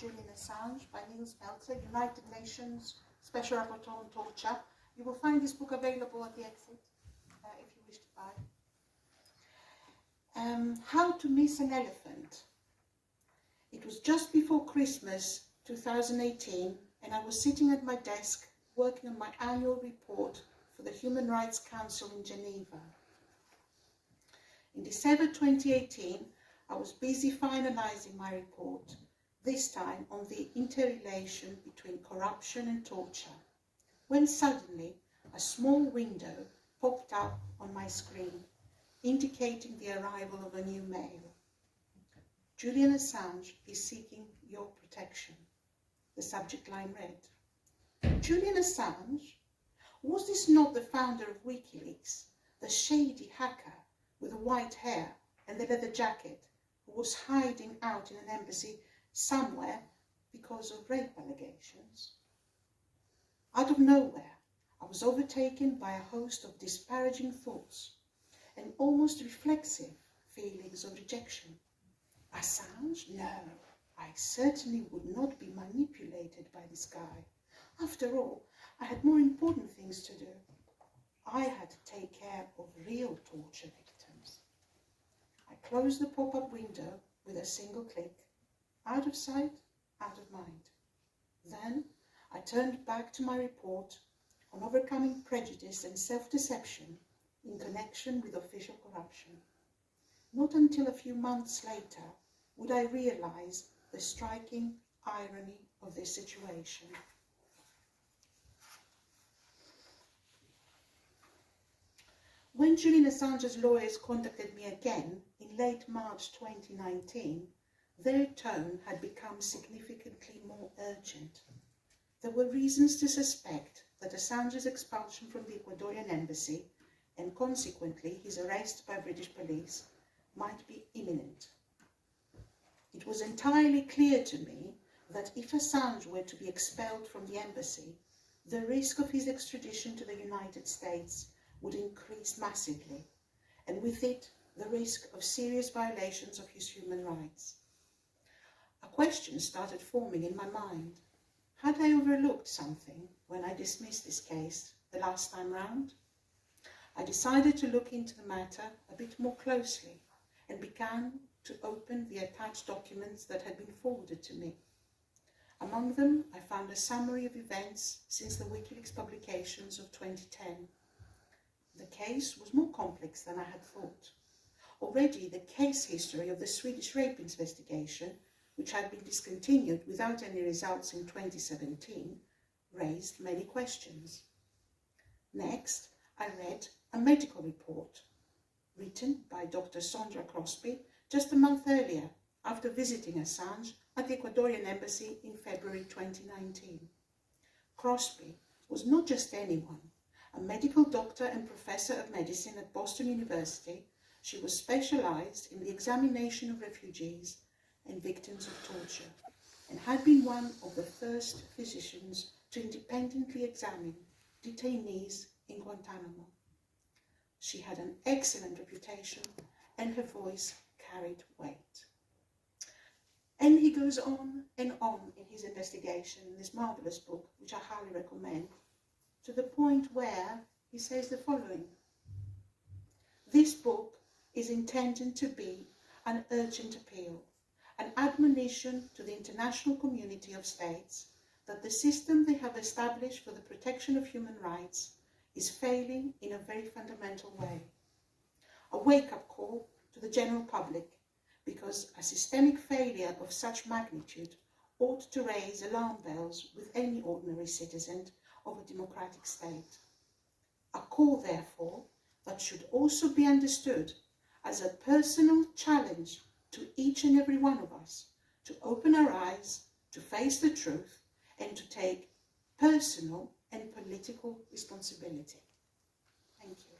Julian Assange by Nils Melzer, United Nations Special Rapporteur on Torture. You will find this book available at the exit if you wish to buy. How to Miss an Elephant. It was just before Christmas 2018 and I was sitting at my desk working on my annual report for the Human Rights Council in Geneva. In December 2018, I was busy finalizing my report, this time on the interrelation between corruption and torture, when suddenly a small window popped up on my screen, indicating the arrival of a new mail. Julian Assange is seeking your protection. The subject line read. Julian Assange? Was this not the founder of WikiLeaks, the shady hacker with the white hair and the leather jacket who was hiding out in an embassy somewhere because of rape allegations? Out of nowhere, I was overtaken by a host of disparaging thoughts and almost reflexive feelings of rejection. Assange? No, I certainly would not be manipulated by this guy. After all, I had more important things to do. I had to take care of real torture victims. I closed the pop-up window with a single click. Out of sight, out of mind. Then I turned back to my report on overcoming prejudice and self-deception in connection with official corruption. Not until a few months later would I realize the striking irony of this situation. When Julian Assange's lawyers contacted me again in late March 2019, their tone had become significantly more urgent. There were reasons to suspect that Assange's expulsion from the Ecuadorian embassy and consequently his arrest by British police might be imminent. It was entirely clear to me that if Assange were to be expelled from the embassy, the risk of his extradition to the United States would increase massively, and with it, the risk of serious violations of his human rights. A question started forming in my mind. Had I overlooked something when I dismissed this case the last time round? I decided to look into the matter a bit more closely and began to open the attached documents that had been forwarded to me. Among them, I found a summary of events since the WikiLeaks publications of 2010. The case was more complex than I had thought. Already, the case history of the Swedish rape investigation, which had been discontinued without any results in 2017, raised many questions. Next, I read a medical report written by Dr. Sondra Crosby just a month earlier after visiting Assange at the Ecuadorian embassy in February 2019. Crosby was not just anyone. A medical doctor and professor of medicine at Boston University, she was specialized in the examination of refugees and victims of torture, and had been one of the first physicians to independently examine detainees in Guantanamo. She had an excellent reputation, and her voice carried weight. And he goes on in his investigation in this marvelous book, which I highly recommend, to the point where he says the following. This book is intended to be an urgent appeal, an admonition to the international community of states that the system they have established for the protection of human rights is failing in a very fundamental way. A wake-up call to the general public, because a systemic failure of such magnitude ought to raise alarm bells with any ordinary citizen of a democratic state. A call, therefore, that should also be understood as a personal challenge to each and every one of us to open our eyes, to face the truth, and to take personal and political responsibility. Thank you.